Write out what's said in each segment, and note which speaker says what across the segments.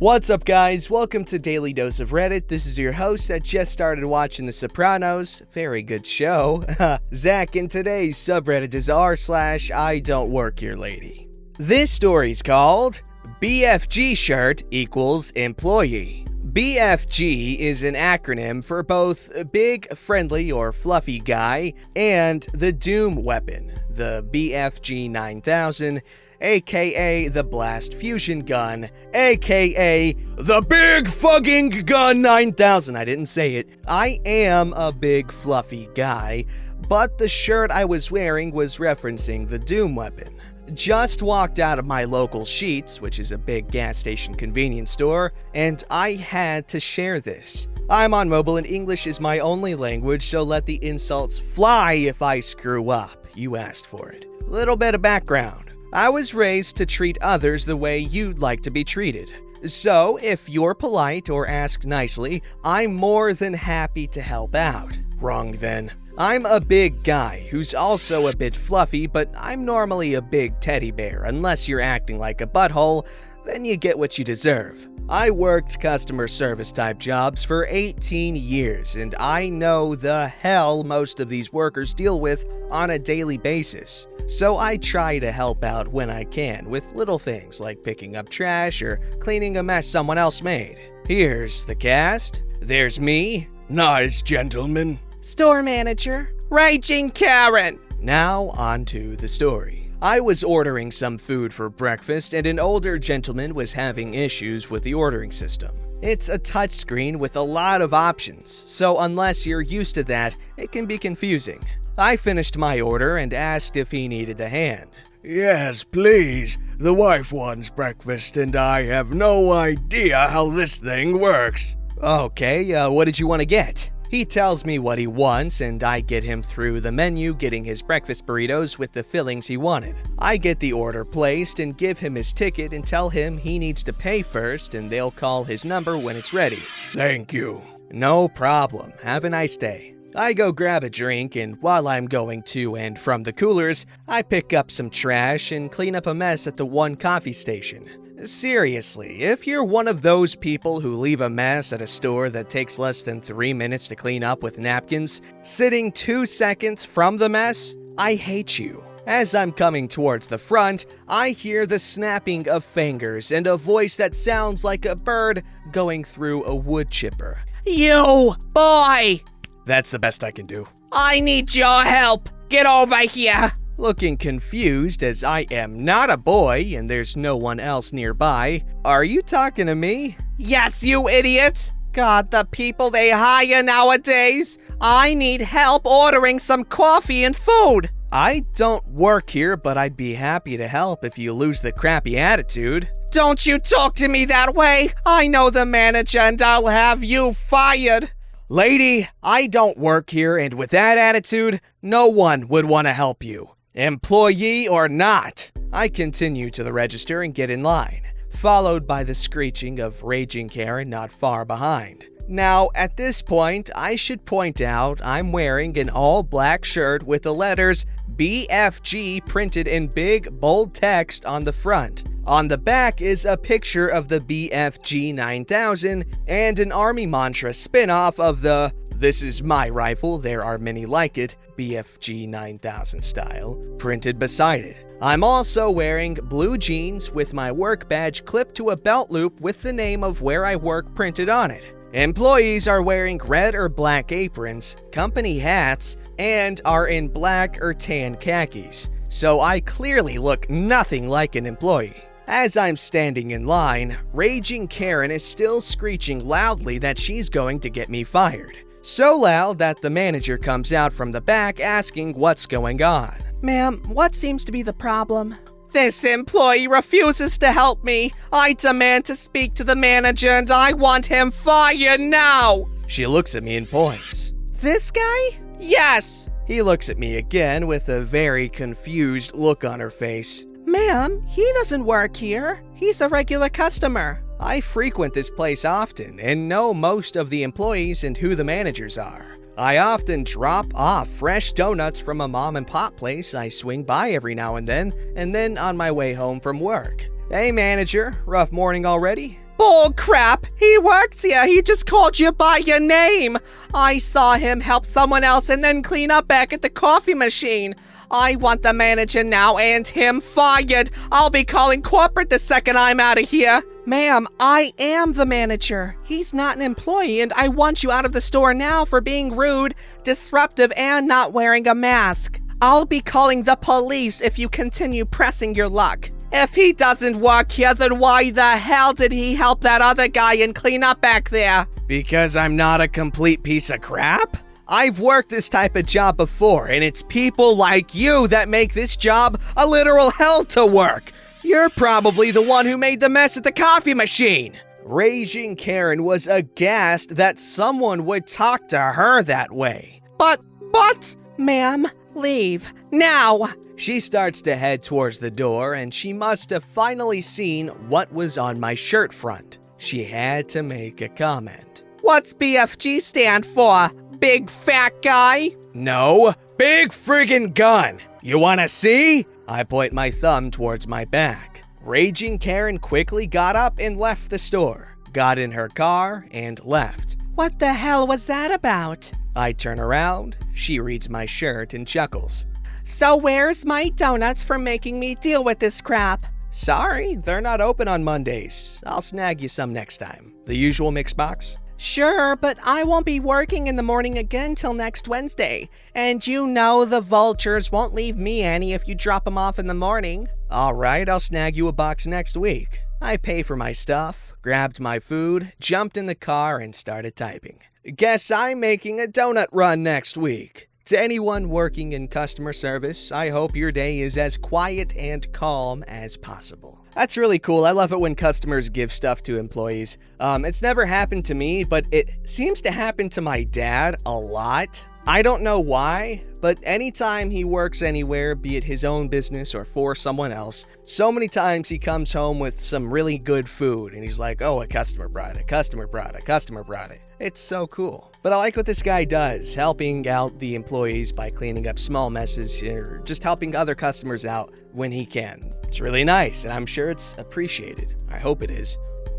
Speaker 1: What's up, guys? Welcome to Daily Dose of Reddit. This is your host that just started watching The Sopranos. Very good show. Zach, and today's subreddit is r/IDontWorkHereLady. This story's called BFG Shirt Equals Employee. BFG is an acronym for both Big, Friendly, or Fluffy Guy and the Doom Weapon, the BFG 9000, aka the Blast Fusion Gun, aka the Big Fucking Gun 9000. I didn't say it. I am a big fluffy guy, but the shirt I was wearing was referencing the Doom Weapon. Just walked out of my local Sheetz, which is a big gas station convenience store, and I had to share this. I'm on mobile and English is my only language, so let the insults fly if I screw up. You asked for it. Little bit of background. I was raised to treat others the way you'd like to be treated. So, if you're polite or ask nicely, I'm more than happy to help out. Wrong then. I'm a big guy who's also a bit fluffy, but I'm normally a big teddy bear. Unless you're acting like a butthole, then you get what you deserve. I worked customer service type jobs for 18 years, and I know the hell most of these workers deal with on a daily basis. So I try to help out when I can with little things like picking up trash or cleaning a mess someone else made. Here's the cast. There's me, nice gentleman,
Speaker 2: store manager, raging Karen.
Speaker 1: Now on to the story. I was ordering some food for breakfast and an older gentleman was having issues with the ordering system. It's a touchscreen with a lot of options, so unless you're used to that, it can be confusing. I finished my order and asked if he needed a hand.
Speaker 3: Yes, please. The wife wants breakfast and I have no idea how this thing works.
Speaker 1: Okay, what did you want to get? He tells me what he wants, and I get him through the menu getting his breakfast burritos with the fillings he wanted. I get the order placed and give him his ticket and tell him he needs to pay first and they'll call his number when it's ready.
Speaker 3: Thank you.
Speaker 1: No problem. Have a nice day. I go grab a drink, and while I'm going to and from the coolers, I pick up some trash and clean up a mess at the one coffee station. Seriously, if you're one of those people who leave a mess at a store that takes less than 3 minutes to clean up with napkins, sitting 2 seconds from the mess, I hate you. As I'm coming towards the front, I hear the snapping of fingers and a voice that sounds like a bird going through a wood chipper.
Speaker 2: You, boy!
Speaker 1: That's the best I can do.
Speaker 2: I need your help. Get over here.
Speaker 1: Looking confused as I am not a boy and there's no one else nearby, are you talking to me?
Speaker 2: Yes, you idiot. God, the people they hire nowadays. I need help ordering some coffee and food.
Speaker 1: I don't work here, but I'd be happy to help if you lose the crappy attitude.
Speaker 2: Don't you talk to me that way. I know the manager and I'll have you fired.
Speaker 1: Lady, I don't work here, and with that attitude, no one would want to help you. Employee or not. I continue to the register and get in line, followed by the screeching of raging Karen not far behind. Now, at this point, I should point out I'm wearing an all-black shirt with the letters BFG printed in big, bold text on the front. On the back is a picture of the BFG 9000 and an army mantra spin-off of the "This is my rifle, there are many like it" BFG 9000 style, printed beside it. I'm also wearing blue jeans with my work badge clipped to a belt loop with the name of where I work printed on it. Employees are wearing red or black aprons, company hats, and are in black or tan khakis, so I clearly look nothing like an employee. As I'm standing in line, raging Karen is still screeching loudly that she's going to get me fired. So loud that the manager comes out from the back asking what's going on.
Speaker 2: Ma'am, what seems to be the problem? This employee refuses to help me. I demand to speak to the manager and I want him fired now.
Speaker 1: She looks at me and points.
Speaker 2: This guy? Yes.
Speaker 1: He looks at me again with a very confused look on her face.
Speaker 2: Ma'am, he doesn't work here. He's a regular customer.
Speaker 1: I frequent this place often and know most of the employees and who the managers are. I often drop off fresh donuts from a mom and pop place I swing by every now and then on my way home from work. Hey manager, rough morning already?
Speaker 2: Bull crap! He works here. He just called you by your name. I saw him help someone else and then clean up back at the coffee machine. I want the manager now and him fired. I'll be calling corporate the second I'm out of here. Ma'am, I am the manager. He's not an employee, and I want you out of the store now for being rude, disruptive, and not wearing a mask. I'll be calling the police if you continue pressing your luck. If he doesn't work here, then why the hell did he help that other guy and clean up back there?
Speaker 1: Because I'm not a complete piece of crap? I've worked this type of job before, and it's people like you that make this job a literal hell to work. You're probably the one who made the mess at the coffee machine. Raging Karen was aghast that someone would talk to her that way.
Speaker 2: But, ma'am, leave, now.
Speaker 1: She starts to head towards the door, and she must have finally seen what was on my shirt front. She had to make a comment.
Speaker 2: What's BFG stand for? Big fat guy?
Speaker 1: No, big friggin' gun. You wanna see? I point my thumb towards my back. Raging Karen quickly got up and left the store, got in her car, and left.
Speaker 2: What the hell was that about?
Speaker 1: I turn around, she reads my shirt and chuckles.
Speaker 2: So where's my donuts for making me deal with this crap?
Speaker 1: Sorry, they're not open on Mondays. I'll snag you some next time. The usual mix box?
Speaker 2: Sure, but I won't be working in the morning again till next Wednesday. And you know the vultures won't leave me any if you drop them off in the morning.
Speaker 1: Alright, I'll snag you a box next week. I pay for my stuff, grabbed my food, jumped in the car, and started typing. Guess I'm making a donut run next week. To anyone working in customer service, I hope your day is as quiet and calm as possible. That's really cool. I love it when customers give stuff to employees. It's never happened to me, but it seems to happen to my dad a lot. I don't know why, but anytime he works anywhere, be it his own business or for someone else, so many times he comes home with some really good food and he's like, oh, a customer brought it, a customer brought it, a customer brought it. It's so cool. But I like what this guy does, helping out the employees by cleaning up small messes or just helping other customers out when he can. It's really nice, and I'm sure it's appreciated. I hope it is.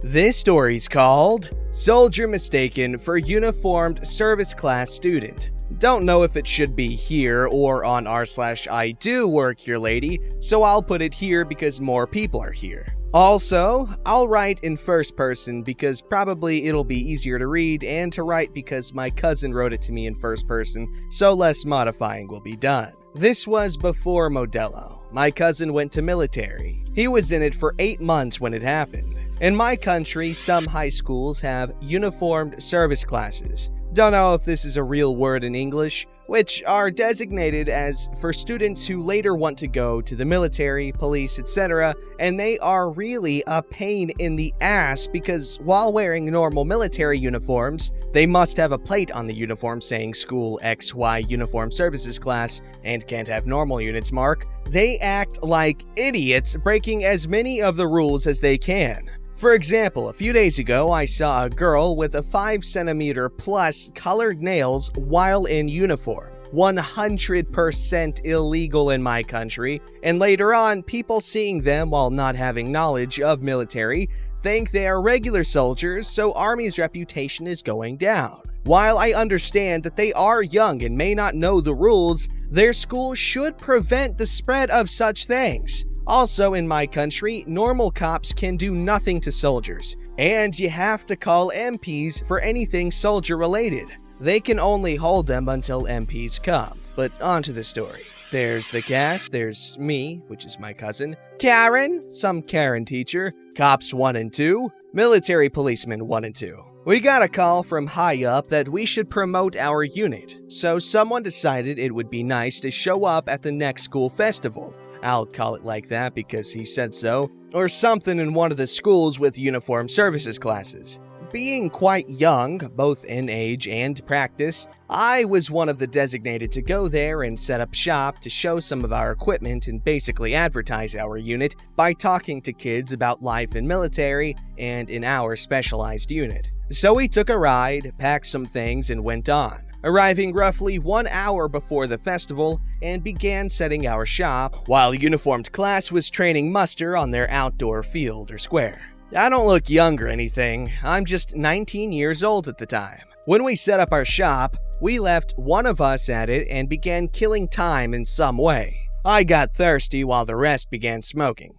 Speaker 1: This story's called Soldier Mistaken for Uniformed Service Class Student. Don't know if it should be here or on r/IDoWorkHereLady, so I'll put it here because more people are here. Also, I'll write in first person because probably it'll be easier to read and to write because my cousin wrote it to me in first person, so less modifying will be done. This was before Modelo. My cousin went to military. He was in it for 8 months when it happened. In my country, some high schools have uniformed service classes. Don't know if this is a real word in English, which are designated as for students who later want to go to the military, police, etc., and they are really a pain in the ass because while wearing normal military uniforms, they must have a plate on the uniform saying School XY Uniform Services Class and can't have normal units mark. They act like idiots, breaking as many of the rules as they can. For example, a few days ago, I saw a girl with a 5 centimeter plus colored nails while in uniform. 100% illegal in my country, and later on, people seeing them while not having knowledge of military think they are regular soldiers, so Army's reputation is going down. While I understand that they are young and may not know the rules, their school should prevent the spread of such things. Also, in my country, normal cops can do nothing to soldiers, and you have to call MPs for anything soldier-related. They can only hold them until MPs come. But on to the story. There's the cast, there's me, which is my cousin, Karen, some Karen teacher, cops 1 and 2, military policemen 1 and 2. We got a call from high up that we should promote our unit, so someone decided it would be nice to show up at the next school festival. I'll call it like that because he said so, or something in one of the schools with uniform services classes. Being quite young, both in age and practice, I was one of the designated to go there and set up shop to show some of our equipment and basically advertise our unit by talking to kids about life in military and in our specialized unit. So we took a ride, packed some things, and went on, arriving roughly 1 hour before the festival and began setting our shop while a uniformed class was training muster on their outdoor field or square. I don't look young or anything, I'm just 19 years old at the time. When we set up our shop, we left one of us at it and began killing time in some way. I got thirsty while the rest began smoking.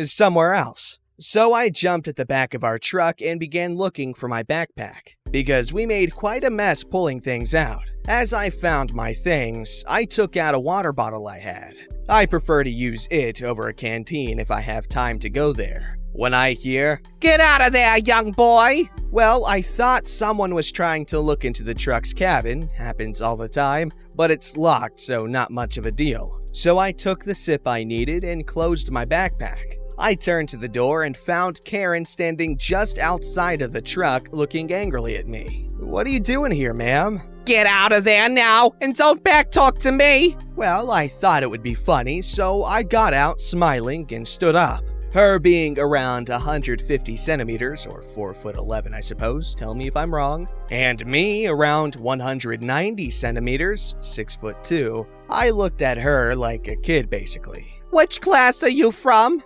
Speaker 1: Somewhere else. So I jumped at the back of our truck and began looking for my backpack, because we made quite a mess pulling things out. As I found my things, I took out a water bottle I had. I prefer to use it over a canteen if I have time to go there. When I hear,
Speaker 2: "Get out of there, young boy!"
Speaker 1: well, I thought someone was trying to look into the truck's cabin, happens all the time, but it's locked, so not much of a deal. So I took the sip I needed and closed my backpack. I turned to the door and found Karen standing just outside of the truck looking angrily at me. "What are you doing here, ma'am?"
Speaker 2: "Get out of there now, and don't backtalk to me!"
Speaker 1: Well, I thought it would be funny, so I got out smiling and stood up. Her being around 150 centimeters, or 4'11", I suppose, tell me if I'm wrong, and me around 190 centimeters, 6'2", I looked at her like a kid basically.
Speaker 2: "Which class are you from?"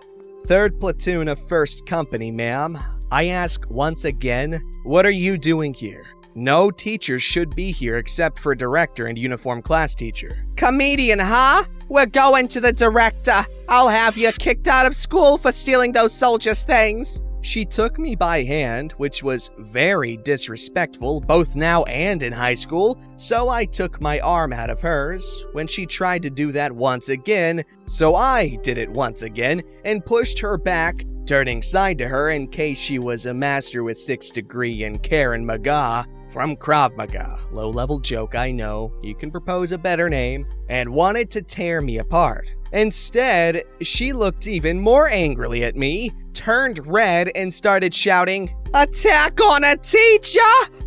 Speaker 1: "3rd platoon of 1st company, ma'am." I ask once again, "What are you doing here? No teacher should be here except for director and uniform class teacher."
Speaker 2: "Comedian, huh? We're going to the director. I'll have you kicked out of school for stealing those soldiers' things."
Speaker 1: She took me by hand, which was very disrespectful both now and in high school, so I took my arm out of hers when she tried to do that once again, so I did it once again and pushed her back, turning side to her in case she was a master with 6th degree in Karen Maga from Krav Maga. Low-level joke, I know, you can propose a better name, and wanted to tear me apart. Instead, she looked even more angrily at me, turned red, and started shouting,
Speaker 2: "Attack on a teacher?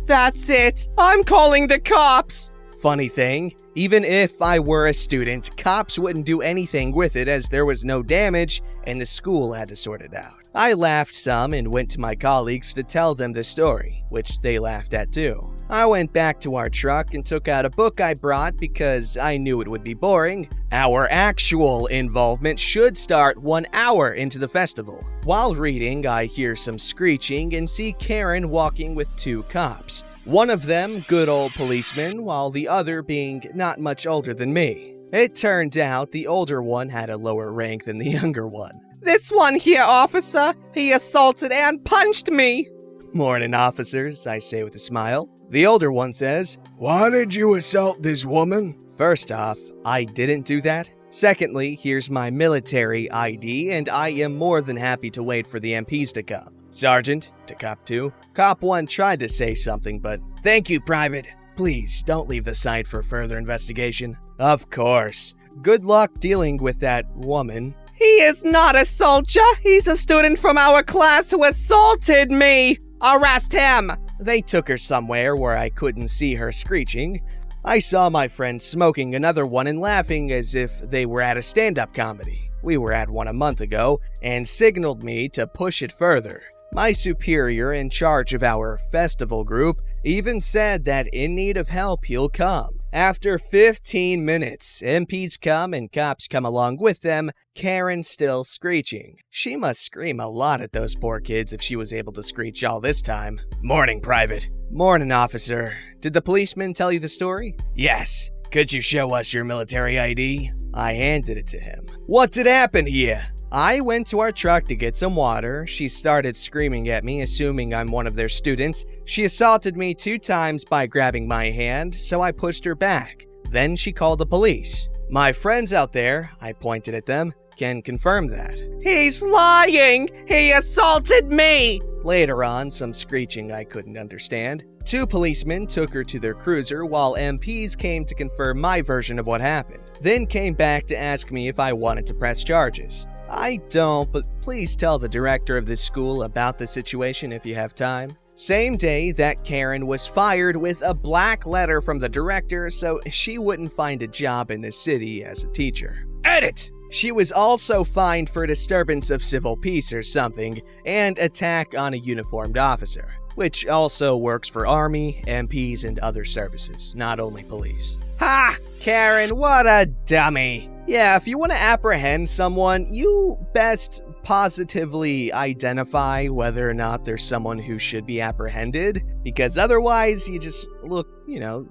Speaker 2: That's it. I'm calling the cops."
Speaker 1: Funny thing, even if I were a student, cops wouldn't do anything with it as there was no damage and the school had to sort it out. I laughed some and went to my colleagues to tell them the story, which they laughed at too. I went back to our truck and took out a book I brought because I knew it would be boring. Our actual involvement should start 1 hour into the festival. While reading, I hear some screeching and see Karen walking with 2 cops. One of them, good old policeman, while the other being not much older than me. It turned out the older one had a lower rank than the younger one.
Speaker 2: "This one here, officer, he assaulted and punched me."
Speaker 1: "Morning, officers," I say with a smile. The older one says,
Speaker 3: Why did you assault this woman?
Speaker 1: "First off, I didn't do that. Secondly, here's my military ID, and I am more than happy to wait for the MPs to come." "Sergeant," to Cop 2. Cop 1 tried to say something, but, "Thank you, Private. Please, don't leave the site for further investigation." "Of course. Good luck dealing with that woman."
Speaker 2: "He is not a soldier. He's a student from our class who assaulted me. Arrest him."
Speaker 1: They took her somewhere where I couldn't see her screeching. I saw my friend smoking another one and laughing as if they were at a stand-up comedy. We were at one a month ago, and signaled me to push it further. My superior in charge of our festival group even said that in need of help he'll come. After 15 minutes, MPs come and cops come along with them, Karen still screeching. She must scream a lot at those poor kids if she was able to screech all this time. "Morning, Private." "Morning, officer. Did the policeman tell you the story?" "Yes. Could you show us your military ID?" I handed it to him. "What did happen here?" I went to our truck to get some water. She started screaming at me, assuming I'm one of their students. She assaulted me 2 times by grabbing my hand, so I pushed her back. Then she called the police. My friends out there, I pointed at them, can confirm that.
Speaker 2: "He's lying. He assaulted me."
Speaker 1: Later on, some screeching I couldn't understand. 2 policemen took her to their cruiser while MPs came to confirm my version of what happened. Then came back to ask me if I wanted to press charges. I don't, but please tell the director of this school about the situation if you have time. Same day, that Karen was fired with a black letter from the director so she wouldn't find a job in the city as a teacher. Edit! She was also fined for disturbance of civil peace or something, and attack on a uniformed officer, which also works for Army, MPs, and other services, not only police. Ha! Karen, what a dummy! Yeah, if you want to apprehend someone, you best positively identify whether or not there's someone who should be apprehended, because otherwise you just look,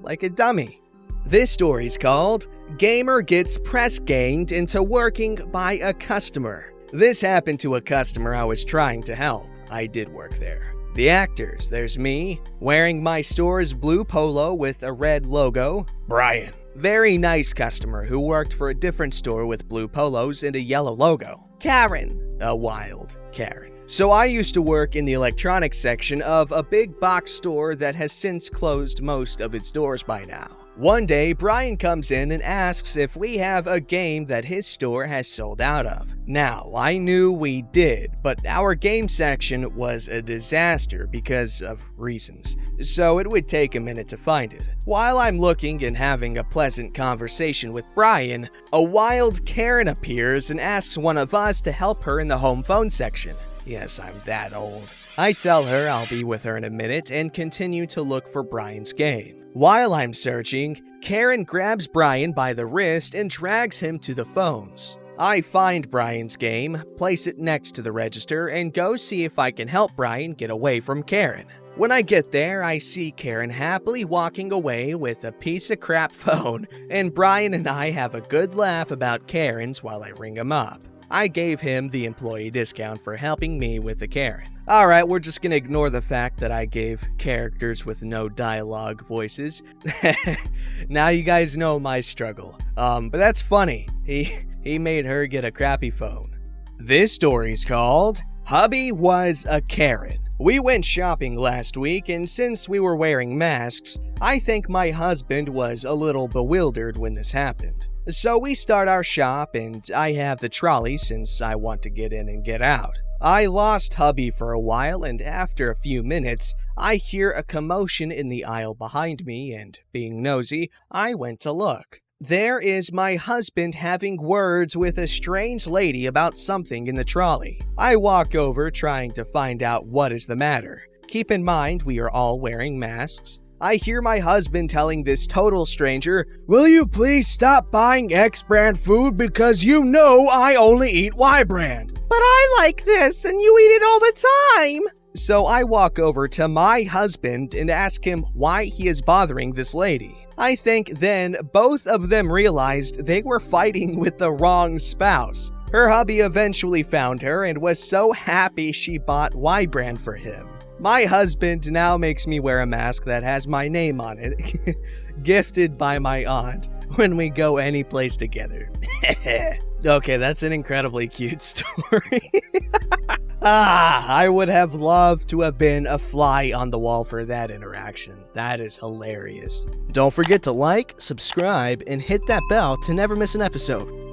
Speaker 1: like a dummy. This story's called Gamer Gets Press Ganged into Working by a Customer. This happened to a customer I was trying to help. I did work there. The actors, there's me, wearing my store's blue polo with a red logo, Brian. Very nice customer who worked for a different store with blue polos and a yellow logo.
Speaker 2: Karen.
Speaker 1: A wild Karen. So I used to work in the electronics section of a big box store that has since closed most of its doors by now. One day, Brian comes in and asks if we have a game that his store has sold out of. Now, I knew we did, but our game section was a disaster because of reasons, so it would take a minute to find it. While I'm looking and having a pleasant conversation with Brian, a wild Karen appears and asks one of us to help her in the home phone section. Yes, I'm that old. I tell her I'll be with her in a minute and continue to look for Brian's game. While I'm searching, Karen grabs Brian by the wrist and drags him to the phones. I find Brian's game, place it next to the register, and go see if I can help Brian get away from Karen. When I get there, I see Karen happily walking away with a piece of crap phone, and Brian and I have a good laugh about Karens while I ring him up. I gave him the employee discount for helping me with the Karen. Alright, we're just gonna ignore the fact that I gave characters with no dialogue voices. Now you guys know my struggle. But that's funny. He made her get a crappy phone. This story's called Hubby Was a Karen. We went shopping last week, and since we were wearing masks, I think my husband was a little bewildered when this happened. So we start our shop, and I have the trolley since I want to get in and get out. I lost hubby for a while, and after a few minutes, I hear a commotion in the aisle behind me, and being nosy, I went to look. There is my husband having words with a strange lady about something in the trolley. I walk over trying to find out what is the matter. Keep in mind we are all wearing masks. I hear my husband telling this total stranger,
Speaker 3: "Will you please stop buying X brand food because you know I only eat Y brand?"
Speaker 2: But I like this, and you eat it all the time.
Speaker 1: So I walk over to my husband and ask him why he is bothering this lady. I think then both of them realized they were fighting with the wrong spouse. Her hubby eventually found her and was so happy she bought Y brand for him. My husband now makes me wear a mask that has my name on it, gifted by my aunt, when we go any place together. Okay, that's an incredibly cute story. I would have loved to have been a fly on the wall for that interaction. That is hilarious. Don't forget to like, subscribe, and hit that bell to never miss an episode.